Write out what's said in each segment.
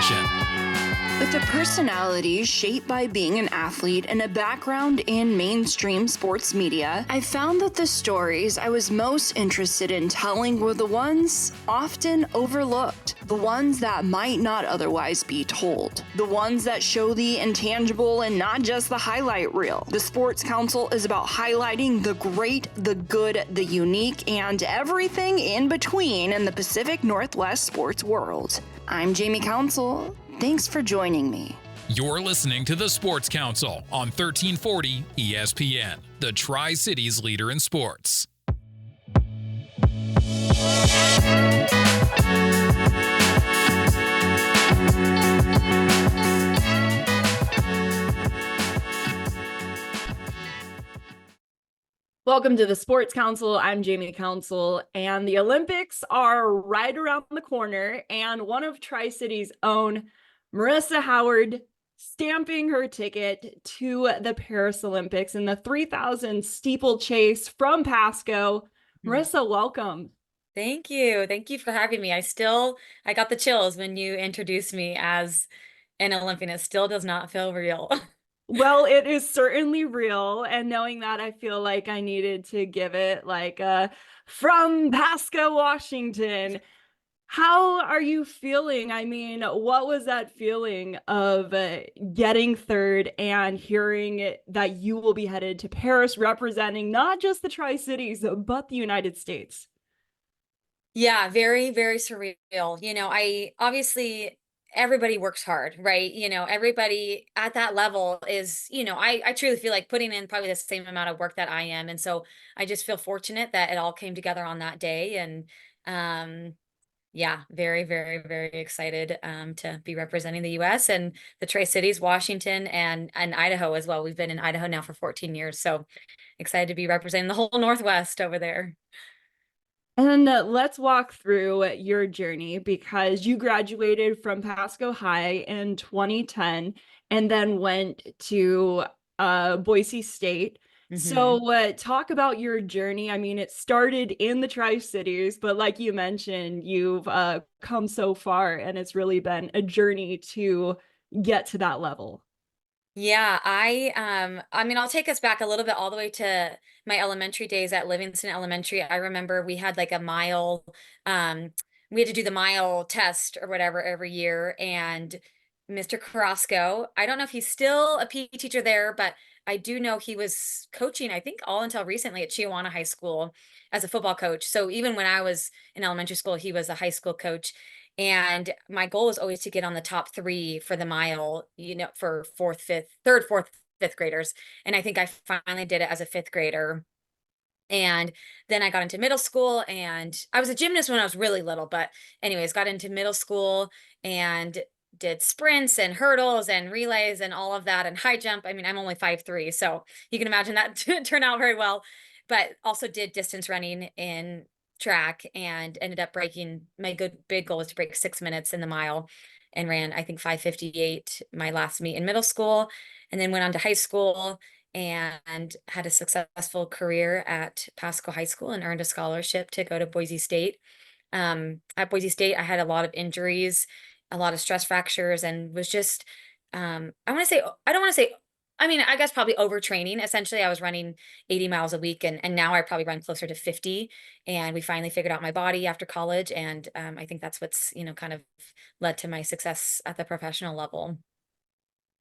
Connection. With a personality shaped by being an athlete and a background in mainstream sports media, I found that the stories I was most interested in telling were the ones often overlooked, the ones that might not otherwise be told, the ones that show the intangible and not just the highlight reel. The Sports Council is about highlighting the great, the good, the unique, and everything in between in the Pacific Northwest sports world. I'm Jamie Council. Thanks for joining me. You're listening to the Sports Council on 1340 ESPN, the Tri-Cities leader in sports. Welcome to the Sports Council. I'm Jamie Council, and the Olympics are right around the corner, and one of Tri-Cities' own, Marisa Howard, stamping her ticket to the Paris Olympics in the 3,000 steeplechase from Pasco. Marisa, welcome. Thank you. Thank you for having me. I got the chills when you introduced me as an Olympian. It still does not feel real. Well, it is certainly real. And knowing that, I feel like I needed to give it from Pasco, Washington. How are you feeling? I mean, what was that feeling of getting third and hearing that you will be headed to Paris representing not just the Tri-Cities, but the United States? Yeah, very, very surreal. Everybody works hard, right? Everybody at that level is, I truly feel like putting in probably the same amount of work that I am. And so I just feel fortunate that it all came together on that day. And, yeah, very, very, very excited to be representing the U.S. and the Tri-Cities, Washington, and Idaho as well. We've been in Idaho now for 14 years, so excited to be representing the whole Northwest over there. And let's walk through your journey, because you graduated from Pasco High in 2010 and then went to Boise State. So talk about your journey. I mean, it started in the Tri-Cities, but like you mentioned, you've come so far, and it's really been a journey to get to that level. Yeah, I'll take us back a little bit all the way to my elementary days at Livingston Elementary. I remember we had like a mile, we had to do the mile test or whatever every year. And Mr. Carrasco, I don't know if he's still a PE teacher there, but I do know he was coaching, I think all until recently at Chiawana High School as a football coach. So even when I was in elementary school, he was a high school coach. And my goal was always to get on the top 3 for the mile, for third, fourth, fifth graders. And I think I finally did it as a 5th grader. And then I got into middle school, and I was a gymnast when I was really little, but anyways, got into middle school and did sprints and hurdles and relays and all of that, and high jump. I mean, I'm only 5'3", so you can imagine that turn out very well, but also did distance running in track and ended up breaking. My big goal was to break 6 minutes in the mile, and ran, I think, 5:58 my last meet in middle school, and then went on to high school and had a successful career at Pasco High School and earned a scholarship to go to Boise State. At Boise State, I had a lot of injuries, a lot of stress fractures, and was just, I guess probably overtraining. Essentially, I was running 80 miles a week, and now I probably run closer to 50. And we finally figured out my body after college. And I think that's what's, kind of led to my success at the professional level.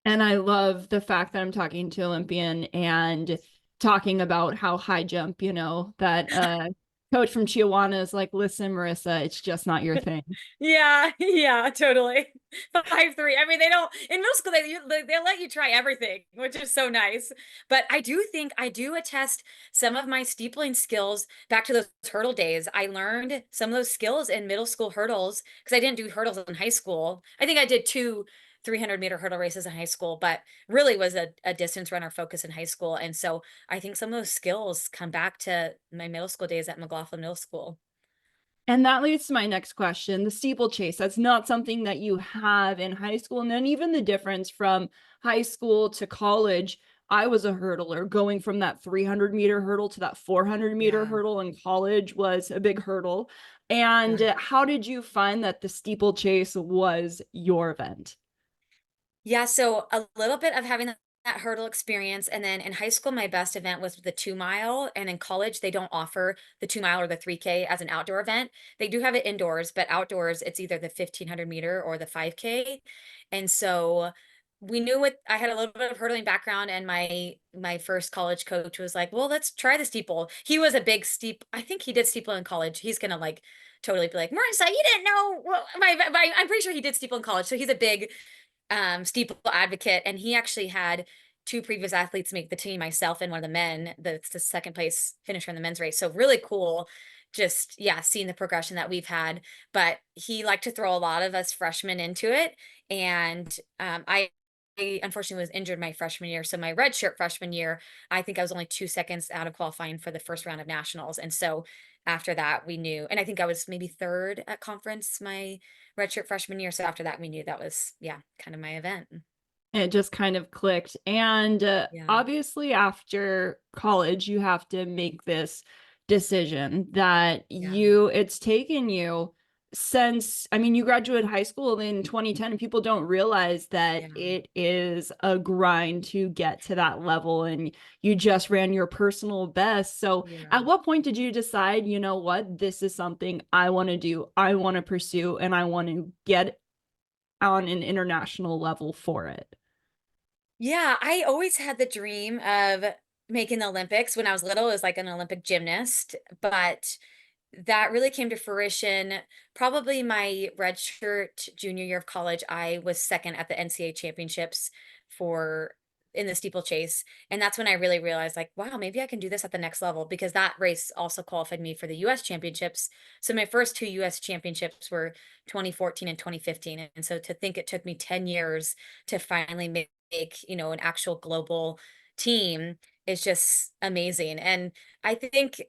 And I love the fact that I'm talking to Olympian and talking about how high jump, that coach from Chiawana is like, listen, Marisa, it's just not your thing. Yeah, totally. 5'3". I mean, they don't, in middle school, they let you try everything, which is so nice. But I do attest some of my steepling skills back to those hurdle days. I learned some of those skills in middle school hurdles, because I didn't do hurdles in high school. I think I did 2 300-meter hurdle races in high school, but really was a distance runner focus in high school. And so I think some of those skills come back to my middle school days at McLaughlin Middle School. And that leads to my next question, the steeplechase. That's not something that you have in high school. And then even the difference from high school to college. I was a hurdler. Going from that 300-meter hurdle to that 400-meter Yeah. hurdle in college was a big hurdle. And Yeah. how did you find that the steeplechase was your event? Yeah, so a little bit of having that hurdle experience. And then in high school, my best event was the 2 mile. And in college, they don't offer the 2 mile or the 3K as an outdoor event. They do have it indoors, but outdoors, it's either the 1500-meter or the 5K. And so we knew what I had a little bit of hurdling background, and my first college coach was like, well, let's try the steeple. He was a big I think he did steeple in college. He's gonna like totally be like, Marissa, you didn't know. Well, I'm pretty sure he did steeple in college. So he's a big steeple advocate, and he actually had two previous athletes make the team, myself and one of the men, the second place finisher in the men's race. So really cool, just yeah, seeing the progression that we've had. But he liked to throw a lot of us freshmen into it, and I unfortunately was injured my freshman year. So my redshirt freshman year, I think I was only 2 seconds out of qualifying for the first round of nationals. And so after that, we knew, and I think I was maybe third at conference my redshirt freshman year. So after that, we knew that was, yeah, kind of my event. It just kind of clicked. And Yeah. obviously, after college, you have to make this decision that Yeah. it's taken you since, I mean, you graduated high school in 2010, and people don't realize that Yeah. it is a grind to get to that level. And you just ran your personal best. So, Yeah. at what point did you decide, you know what, this is something I want to do, I want to pursue, and I want to get on an international level for it? Yeah, I always had the dream of making the Olympics when I was little as like an Olympic gymnast, but that really came to fruition probably my redshirt junior year of college. I was second at the NCAA championships for in the steeplechase. And that's when I really realized, like, wow, maybe I can do this at the next level, because that race also qualified me for the US championships. So my first two US championships were 2014 and 2015. And so to think it took me 10 years to finally make, an actual global team is just amazing. And I think,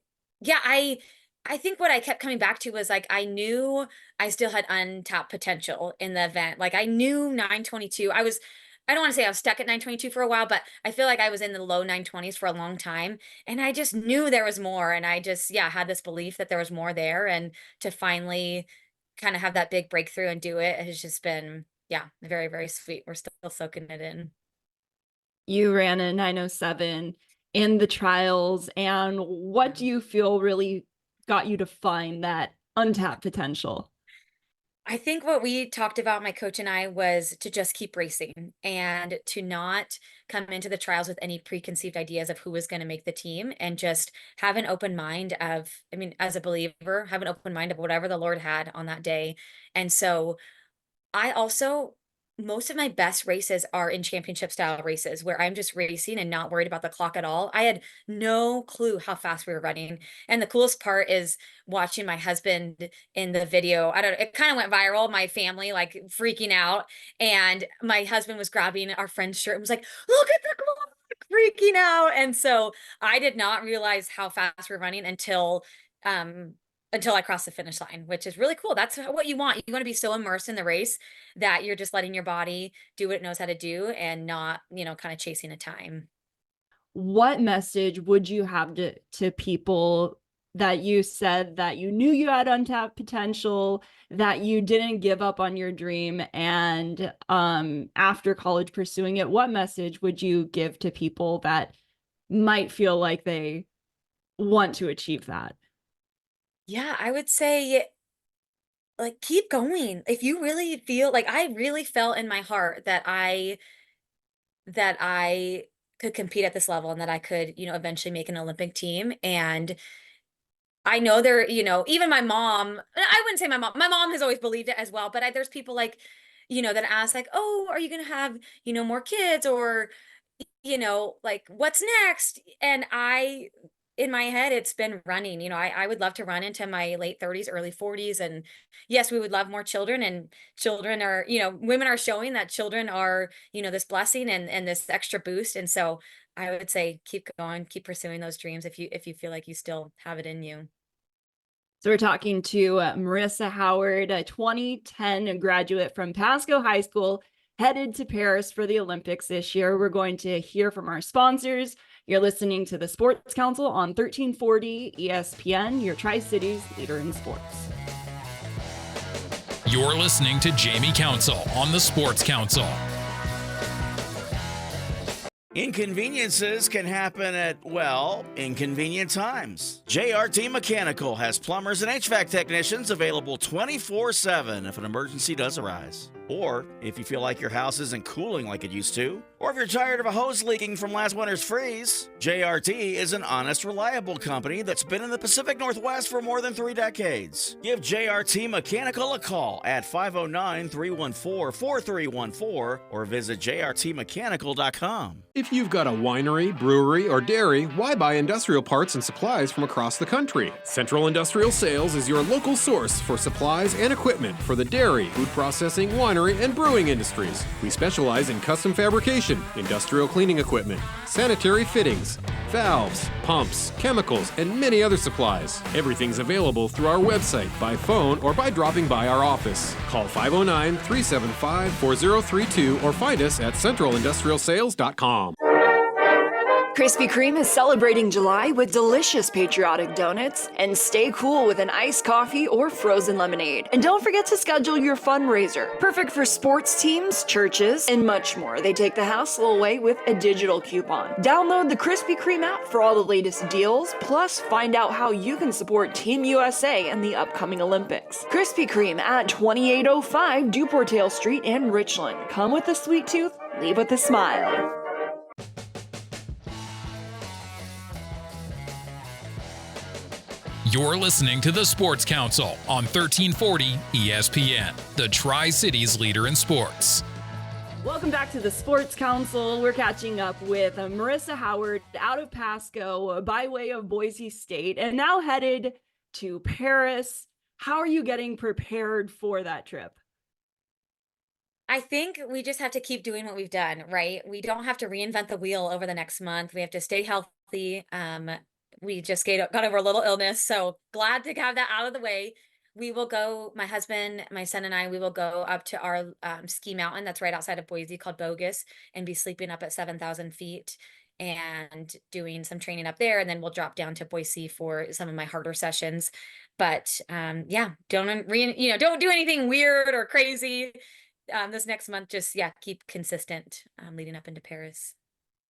yeah, I think what I kept coming back to was like I knew I still had untapped potential in the event. Like I knew 922. I don't want to say I was stuck at 922 for a while, but I feel like I was in the low 920s for a long time. And I just knew there was more. And I just, yeah, had this belief that there was more there. And to finally kind of have that big breakthrough and do it has just been, yeah, very, very sweet. We're still soaking it in. You ran a 907 in the trials, and what Yeah. do you feel really got you to find that untapped potential? I think what we talked about, my coach and I, was to just keep racing and to not come into the trials with any preconceived ideas of who was going to make the team, and just have an open mind of, I mean, as a believer, have an open mind of whatever the Lord had on that day. And so I also, most of my best races are in championship style races where I'm just racing and not worried about the clock at all. I had no clue how fast we were running. And the coolest part is watching my husband in the video. I don't know, it kind of went viral, my family like freaking out. And my husband was grabbing our friend's shirt and was like, look at the clock, freaking out. And so I did not realize how fast we're running um until I crossed the finish line, which is really cool. That's what you want. You want to be so immersed in the race that you're just letting your body do what it knows how to do, and not, kind of chasing a time. What message would you have to people that you said that you knew you had untapped potential, that you didn't give up on your dream, and after college pursuing it, what message would you give to people that might feel like they want to achieve that? Yeah, I would say like keep going. If you really feel like, I really felt in my heart that I could compete at this level, and that I could, eventually make an Olympic team. And I know there, even my mom, I wouldn't say my mom has always believed it as well, but there's people like, that ask like, oh, are you going to have, more kids, or, like what's next? And in my head, it's been running. I would love to run into my late 30s, early 40s. And yes, we would love more children, and children are, women are showing that children are, this blessing and this extra boost. And so I would say, keep going, keep pursuing those dreams if you feel like you still have it in you. So we're talking to Marisa Howard, a 2010 graduate from Pasco High School. headed to Paris for the Olympics this year. We're going to hear from our sponsors. You're listening to the Sports Council on 1340 ESPN, your Tri-Cities leader in sports. You're listening to Jamie Council on the Sports Council. Inconveniences can happen at, well, inconvenient times. JRT Mechanical has plumbers and HVAC technicians available 24/7 if an emergency does arise. Or if you feel like your house isn't cooling like it used to, or if you're tired of a hose leaking from last winter's freeze, JRT is an honest, reliable company that's been in the Pacific Northwest for more than 3 decades. Give JRT Mechanical a call at 509-314-4314 or visit jrtmechanical.com. If you've got a winery, brewery, or dairy, why buy industrial parts and supplies from across the country? Central Industrial Sales is your local source for supplies and equipment for the dairy, food processing, winery, and brewing industries. We specialize in custom fabrication, industrial cleaning equipment, sanitary fittings, valves, pumps, chemicals, and many other supplies. Everything's available through our website, by phone, or by dropping by our office. Call 509-375-4032 or find us at centralindustrialsales.com. Krispy Kreme is celebrating July with delicious patriotic donuts, and stay cool with an iced coffee or frozen lemonade. And don't forget to schedule your fundraiser. Perfect for sports teams, churches, and much more. They take the hassle away with a digital coupon. Download the Krispy Kreme app for all the latest deals, plus find out how you can support Team USA in the upcoming Olympics. Krispy Kreme at 2805 Duportail Street in Richland. Come with a sweet tooth, leave with a smile. You're listening to the Sports Council on 1340 ESPN, the Tri-Cities leader in sports. Welcome back to the Sports Council. We're catching up with Marisa Howard out of Pasco by way of Boise State and now headed to Paris. How are you getting prepared for that trip? I think we just have to keep doing what we've done, right? We don't have to reinvent the wheel over the next month. We have to stay healthy. We just got over a little illness, so glad to have that out of the way. We will go, my husband, my son, and I, we will go up to our ski mountain that's right outside of Boise called Bogus and be sleeping up at 7,000 feet and doing some training up there. And then we'll drop down to Boise for some of my harder sessions. But yeah, don't do anything weird or crazy this next month. Just, yeah, keep consistent leading up into Paris.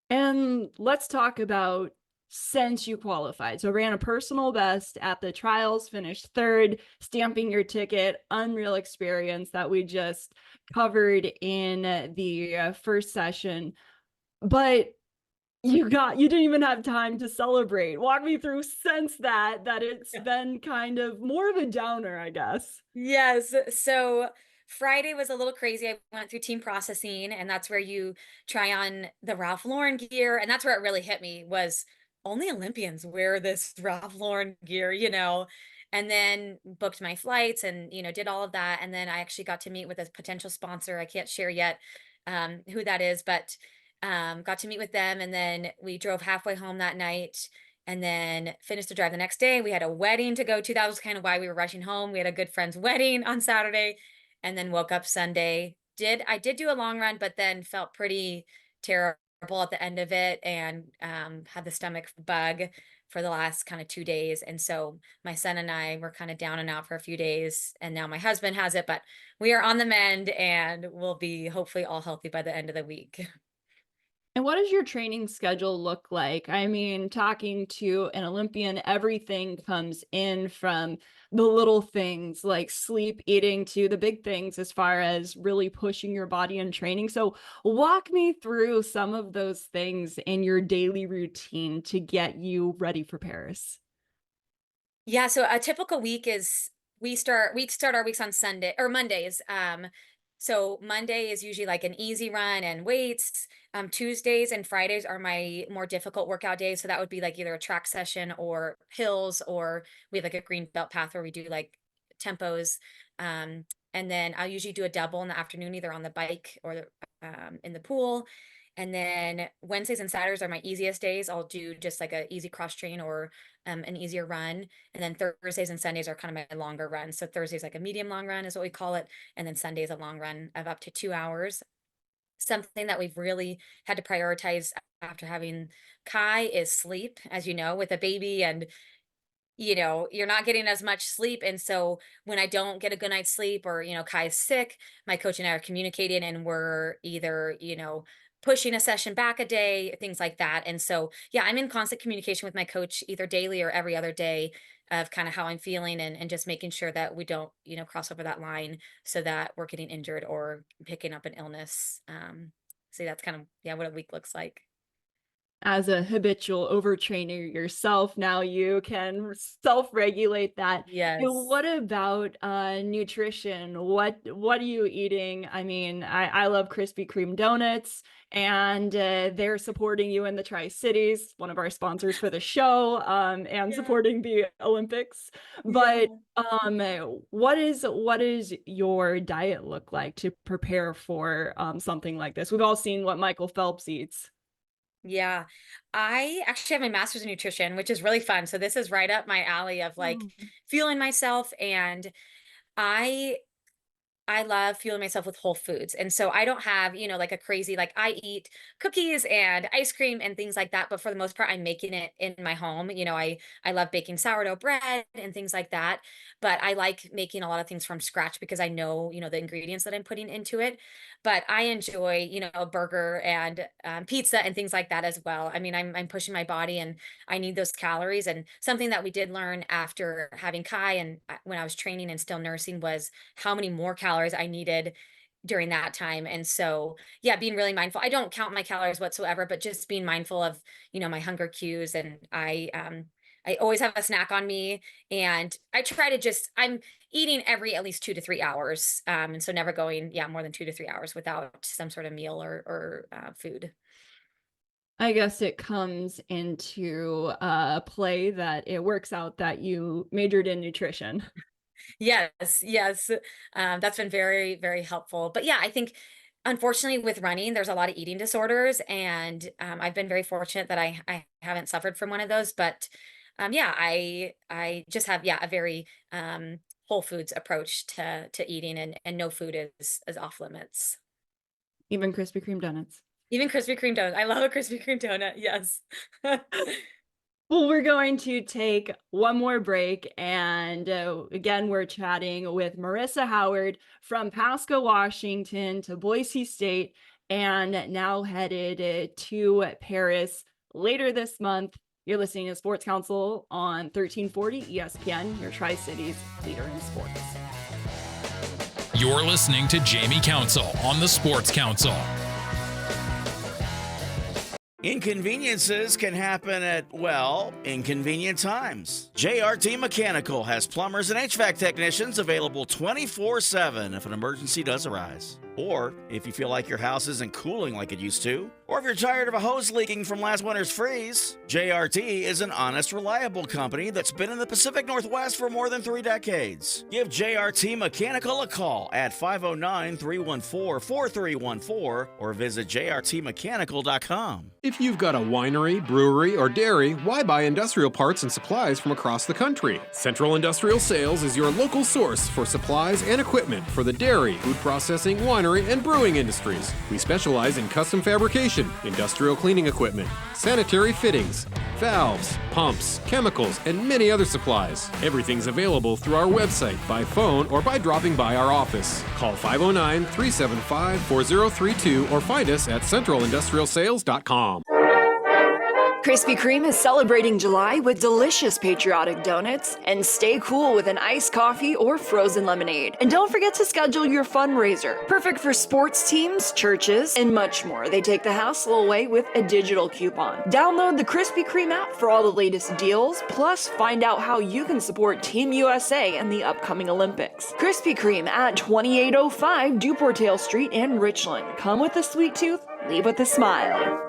And let's talk about since you qualified. So ran a personal best at the trials, finished third, stamping your ticket, unreal experience that we just covered in the first session. But you didn't even have time to celebrate. Walk me through since that it's been kind of more of a downer, I guess. Yes. So Friday was a little crazy. I went through team processing, and that's where you try on the Ralph Lauren gear. And that's where it really hit me was only Olympians wear this Ralph Lauren gear, and then booked my flights and, did all of that. And then I actually got to meet with a potential sponsor. I can't share yet who that is, but got to meet with them. And then we drove halfway home that night and then finished the drive the next day. We had a wedding to go to. That was kind of why we were rushing home. We had a good friend's wedding on Saturday and then woke up Sunday. I did do a long run, but then felt pretty terrible at the end of it and had the stomach bug for the last kind of 2 days. And so my son and I were kind of down and out for a few days. And now my husband has it, but we are on the mend and we'll be hopefully all healthy by the end of the week. And what does your training schedule look like? I mean, talking to an Olympian, everything comes in from the little things like sleep, eating to the big things as far as really pushing your body and training. So walk me through some of those things in your daily routine to get you ready for Paris. Yeah, so a typical week is we start our weeks on Sunday or Mondays. So Monday is usually like an easy run and weights. Tuesdays and Fridays are my more difficult workout days. So that would be like either a track session or hills, or we have like a green belt path where we do like tempos. And then I'll usually do a double in the afternoon, either on the bike or in the pool. And then Wednesdays and Saturdays are my easiest days. I'll do just like a easy cross train or an easier run. And then Thursdays and Sundays are kind of my longer run. So Thursday's like a medium long run is what we call it. And then Sunday is a long run of up to 2 hours. something that we've really had to prioritize after having Kai is sleep, as you know, with a baby, and you're not getting as much sleep. And so when I don't get a good night's sleep, or, Kai is sick, my coach and I are communicating, and we're either, pushing a session back a day, things like that. And so, yeah, I'm in constant communication with my coach either daily or every other day of kind of how I'm feeling, and just making sure that we don't, cross over that line so that we're getting injured or picking up an illness. So that's kind of, yeah, what a week looks like. As a habitual overtrainer yourself, now you can self-regulate that. Yes. And what about nutrition? What are you eating? I mean, I love Krispy Kreme donuts, and they're supporting you in the Tri-Cities, one of our sponsors for the show, and Yeah. supporting the Olympics. But what is your diet look like to prepare for something like this? We've all seen what Michael Phelps eats. Yeah, I actually have my master's in nutrition, which is really fun. So this is right up my alley of like fueling myself. And I I love fueling myself with whole foods. And so I don't have, like a crazy, like I eat cookies and ice cream and things like that. But for the most part, I'm making it in my home. I love baking sourdough bread and things like that. But I like making a lot of things from scratch because I know, the ingredients that I'm putting into it. But I enjoy, a burger and pizza and things like that as well. I mean, I'm pushing my body, and I need those calories. And something that we did learn after having Kai, and when I was training and still nursing, was how many more calories I needed during that time. And so, yeah, being really mindful. I don't count my calories whatsoever, but just being mindful of, my hunger cues. And I always have a snack on me, and I try to I'm eating every at least 2 to 3 hours. And so never going, more than 2 to 3 hours without some sort of meal or food. I guess it comes into play that it works out that you majored in nutrition. Yes, yes. That's been very, very helpful. But yeah, I think unfortunately with running, there's a lot of eating disorders, and I've been very fortunate that I haven't suffered from one of those. But yeah, I just have a very whole foods approach to eating, and no food is off limits. Even Krispy Kreme donuts. Even Krispy Kreme donut. I love a Krispy Kreme donut. Yes. Well, we're going to take one more break. And again, we're chatting with Marisa Howard from Pasco, Washington to Boise State, and now headed to Paris later this month. You're listening to Sports Council on 1340 ESPN, your Tri-Cities leader in sports. You're listening to Jamie Council on the Sports Council. Inconveniences can happen at, inconvenient times. JRT Mechanical has plumbers and HVAC technicians available 24/7 if an emergency does arise. Or if you feel like your house isn't cooling like it used to, or if you're tired of a hose leaking from last winter's freeze, JRT is an honest, reliable company that's been in the Pacific Northwest for more than 3 decades. Give JRT Mechanical a call at 509-314-4314 or visit jrtmechanical.com. If you've got a winery, brewery, or dairy, why buy industrial parts and supplies from across the country? Central Industrial Sales is your local source for supplies and equipment for the dairy, food processing, winery, and brewing industries. We specialize in custom fabrication, industrial cleaning equipment, sanitary fittings, valves, pumps, chemicals, and many other supplies. Everything's available through our website, by phone, or by dropping by our office. Call 509-375-4032 or find us at centralindustrialsales.com. Krispy Kreme is celebrating July with delicious patriotic donuts, and stay cool with an iced coffee or frozen lemonade. And don't forget to schedule your fundraiser. Perfect for sports teams, churches, and much more. They take the hassle away with a digital coupon. Download the Krispy Kreme app for all the latest deals, plus find out how you can support Team USA and the upcoming Olympics. Krispy Kreme at 2805 Duportail Street in Richland. Come with a sweet tooth, leave with a smile.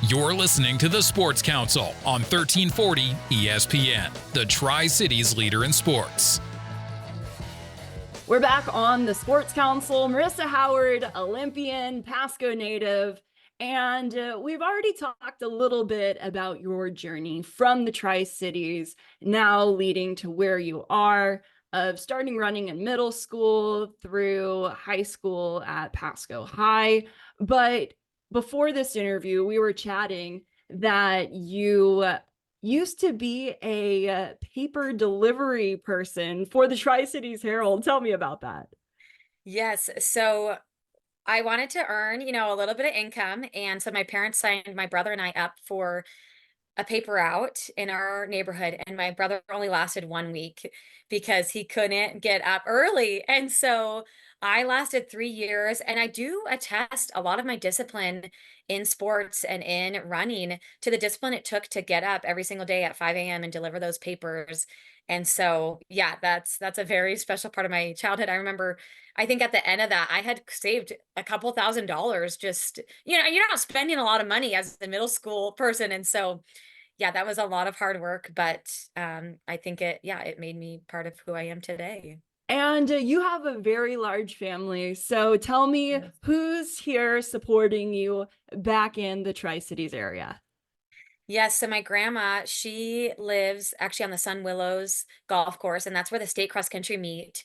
You're listening to the Sports Council on 1340 ESPN, the Tri-Cities leader in sports. We're back on the Sports Council. Marisa Howard, Olympian, Pasco native, and we've already talked a little bit about your journey from the Tri-Cities, now leading to where you are. of starting running in middle school through high school at Pasco High. But before this interview, we were chatting that you used to be a paper delivery person for the Tri-Cities Herald. Tell me about that. Yes. So I wanted to earn, a little bit of income. And so my parents signed my brother and I up for a paper route in our neighborhood. And my brother only lasted 1 week because he couldn't get up early. And so I lasted 3 years. And I do attest a lot of my discipline in sports and in running to the discipline it took to get up every single day at 5 a.m. and deliver those papers. And so, yeah, that's a very special part of my childhood. I remember, I think at the end of that, I had saved a couple $1,000s. Just, you're not spending a lot of money as a middle school person. And so, yeah, that was a lot of hard work, but I think it made me part of who I am today. And you have a very large family. So tell me, who's here supporting you back in the Tri-Cities area? Yes, so my grandma, she lives actually on the Sun Willows golf course, and that's where the state cross country meet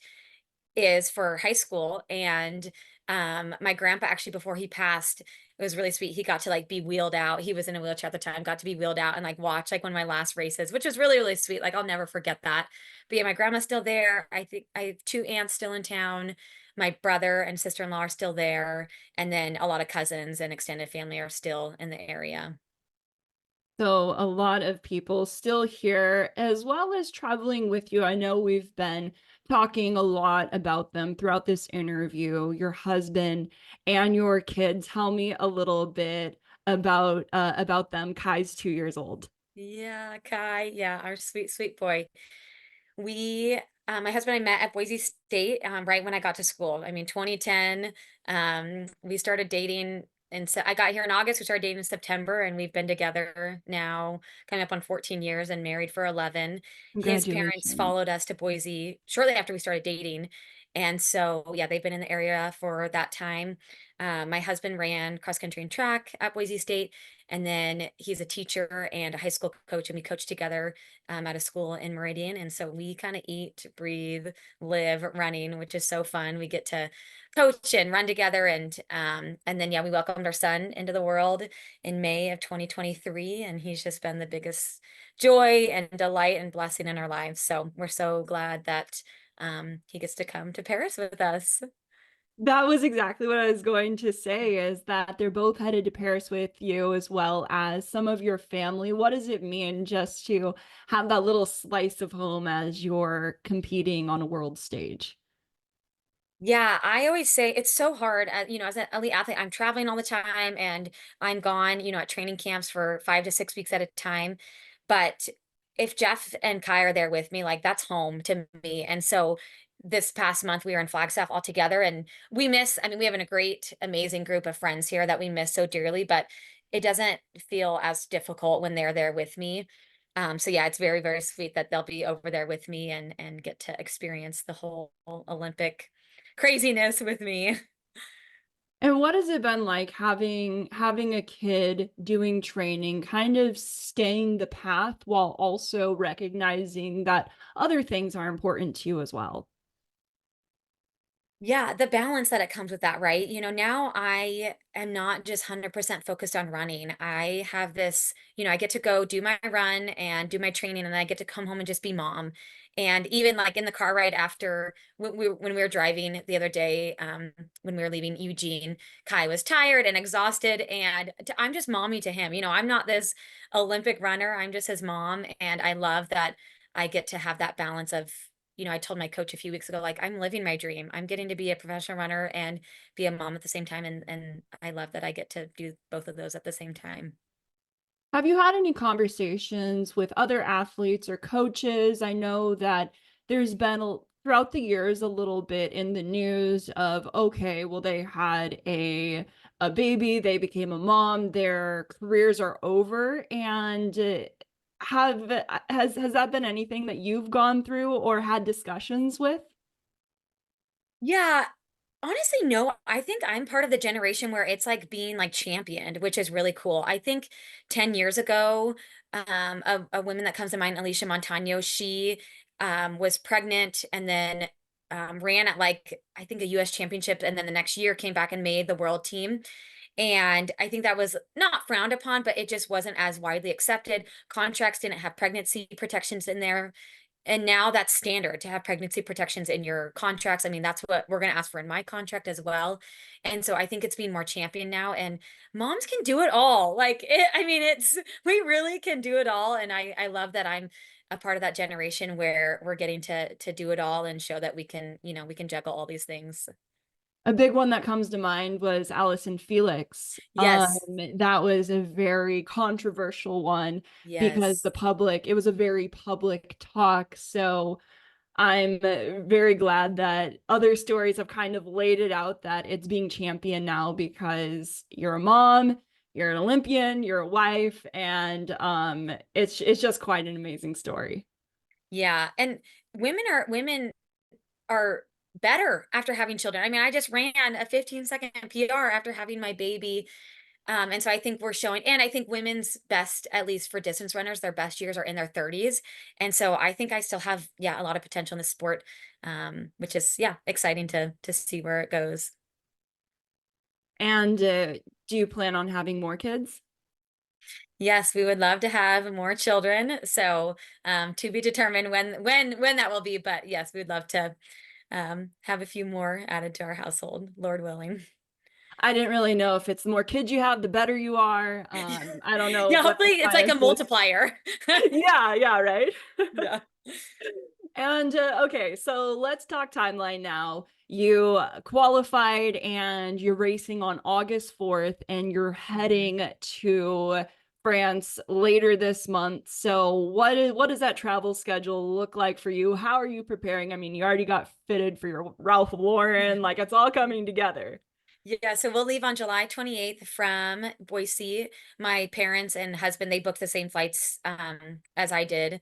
is for high school. And my grandpa, actually, before he passed, it was really sweet. He got to like be wheeled out. He was in a wheelchair at the time, got to be wheeled out and like watch like one of my last races, which was really, really sweet. Like I'll never forget that. But yeah, my grandma's still there. I think I have two aunts still in town. My brother and sister-in-law are still there. And then a lot of cousins and extended family are still in the area. So a lot of people still here, as well as traveling with you. I know we've been talking a lot about them throughout this interview, your husband and your kids. Tell me a little bit about them. Kai's 2 years old. Yeah, Kai. Yeah, our sweet, sweet boy. We, my husband and I met at Boise State, right when I got to school. I mean, 2010, we started dating. And so I got here in August, we started dating in September, and we've been together now coming up on 14 years and married for 11. His parents Congratulations. followed us to Boise shortly after we started dating. And so, yeah, they've been in the area for that time. My husband ran cross country and track at Boise State, and then he's a teacher and a high school coach, and we coach together at a school in Meridian. And so we kind of eat, breathe, live running, which is so fun. We get to coach and run together. And then, yeah, we welcomed our son into the world in May of 2023. And he's just been the biggest joy and delight and blessing in our lives. So we're so glad that he gets to come to Paris with us. That was exactly what I was going to say, is that they're both headed to Paris with you, as well as some of your family. What does it mean just to have that little slice of home as you're competing on a world stage? Yeah, I always say it's so hard, as an elite athlete, I'm traveling all the time and I'm gone, at training camps for 5 to 6 weeks at a time. But if Jeff and Kai are there with me, like that's home to me. And so this past month we were in Flagstaff all together, and we have a great, amazing group of friends here that we miss so dearly, but it doesn't feel as difficult when they're there with me. So yeah, it's very, very sweet that they'll be over there with me and get to experience the whole Olympic craziness with me. And what has it been like having a kid doing training, kind of staying the path while also recognizing that other things are important to you as well? Yeah, the balance that it comes with that, right? Now I am not just 100% focused on running. I have this, I get to go do my run and do my training, and then I get to come home and just be mom. And even like in the car ride after when we were driving the other day, when we were leaving Eugene, Kai was tired and exhausted, and I'm just mommy to him. I'm not this Olympic runner. I'm just his mom, and I love that I get to have that balance of, I told my coach a few weeks ago, like, I'm living my dream. I'm getting to be a professional runner and be a mom at the same time. And I love that I get to do both of those at the same time. Have you had any conversations with other athletes or coaches? I know that there's been throughout the years a little bit in the news of, okay, well, they had a baby, they became a mom, their careers are over. And has that been anything that you've gone through or had discussions with? Yeah, honestly, no. I think I'm part of the generation where it's like being like championed, which is really cool. I think 10 years ago, a woman that comes to mind, Alicia Montano, she was pregnant and then ran at like, I think a US championship. And then the next year came back and made the world team. And I think that was not frowned upon, but it just wasn't as widely accepted. Contracts didn't have pregnancy protections in there. And now that's standard to have pregnancy protections in your contracts. I mean, that's what we're going to ask for in my contract as well. And so I think it's being more championed now, and moms can do it all. Like I mean, we really can do it all. And I love that I'm a part of that generation where we're getting to do it all and show that we can, we can juggle all these things. A big one that comes to mind was Allison Felix. Yes. That was a very controversial one because Yes. it was a very public talk. So I'm very glad that other stories have kind of laid it out that it's being championed now because you're a mom, you're an Olympian, you're a wife, and it's just quite an amazing story. Yeah. And women are better after having children. I mean, I just ran a 15-second PR after having my baby. And so I think we're showing, and I think women's best, at least for distance runners, their best years are in their 30s. And so I think I still have, a lot of potential in the sport, which is, exciting to see where it goes. And do you plan on having more kids? Yes, we would love to have more children. So to be determined when that will be. But yes, we'd love to have a few more added to our household, Lord willing. I didn't really know if it's the more kids you have, the better you are. I don't know. Yeah, hopefully it's like a multiplier. Yeah, right. Yeah. And okay, so let's talk timeline now. You qualified and you're racing on August 4th and you're heading to France later this month. So what does that travel schedule look like for you? How are you preparing? I mean, you already got fitted for your Ralph Lauren, like it's all coming together. Yeah, so we'll leave on July 28th from Boise. My parents and husband, they booked the same flights as I did.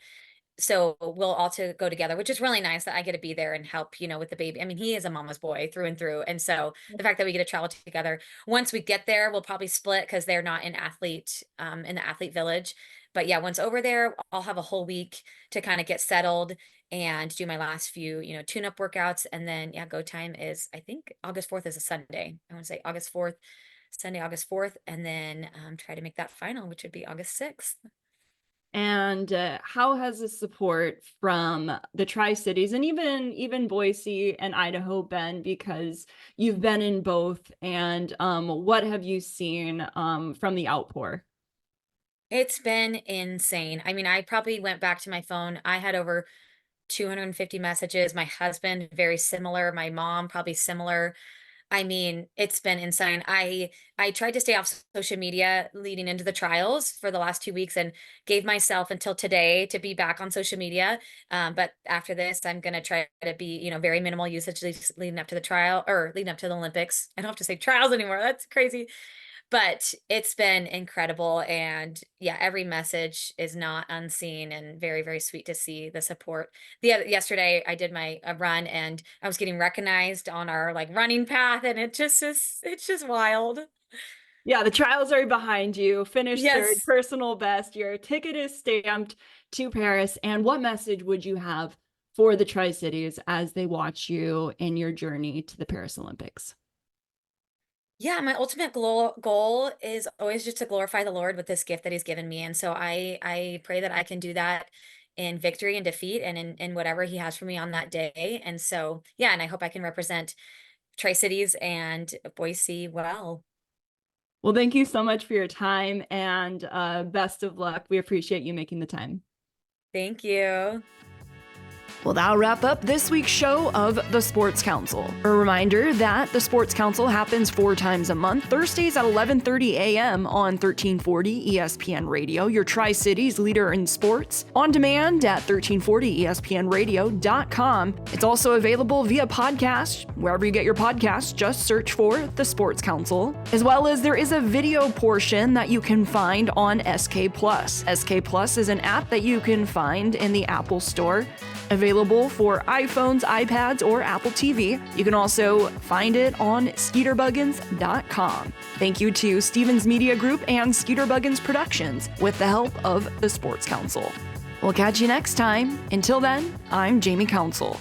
So we'll all go together, which is really nice that I get to be there and help, with the baby. I mean, he is a mama's boy through and through. And so the fact that we get to travel together, once we get there, we'll probably split because they're not in the athlete village. But yeah, once over there, I'll have a whole week to kind of get settled and do my last few, tune-up workouts. And then, go time is, I think August 4th is a Sunday. I want to say August 4th, Sunday, August 4th, and then try to make that final, which would be August 6th. And how has the support from the Tri-Cities and even Boise and Idaho been, because you've been in both, and what have you seen from the outpour? It's been insane. I mean, I probably went back to my phone. I had over 250 messages. My husband, very similar. My mom, probably similar. I mean, it's been insane. I tried to stay off social media leading into the trials for the last 2 weeks and gave myself until today to be back on social media. But after this, I'm going to try to be, very minimal usage leading up to the trial or leading up to the Olympics. I don't have to say trials anymore. That's crazy. But it's been incredible. And every message is not unseen and very, very sweet to see the support. Yesterday I did a run and I was getting recognized on our running path, and it's just wild. Yeah, the trials are behind you. Finished third, Yes. personal best. Your ticket is stamped to Paris. And what message would you have for the Tri-Cities as they watch you in your journey to the Paris Olympics? Yeah, my ultimate goal is always just to glorify the Lord with this gift that he's given me. And so I pray that I can do that in victory and defeat and in whatever he has for me on that day. And so, and I hope I can represent Tri-Cities and Boise well. Well, thank you so much for your time, and best of luck. We appreciate you making the time. Thank you. Well, that'll wrap up this week's show of The Sports Council. A reminder that The Sports Council happens 4 times a month, Thursdays at 11:30 a.m. on 1340 ESPN Radio, your Tri-Cities leader in sports, on demand at 1340ESPNradio.com. It's also available via podcast. Wherever you get your podcasts, just search for The Sports Council. As well as there is a video portion that you can find on SK Plus. SK Plus is an app that you can find in the Apple Store, available for iPhones, iPads, or Apple TV. You can also find it on SkeeterBuggins.com. Thank you to Stevens Media Group and Skeeter Buggins Productions with the help of the Sports Council. We'll catch you next time. Until then, I'm Jamie Council.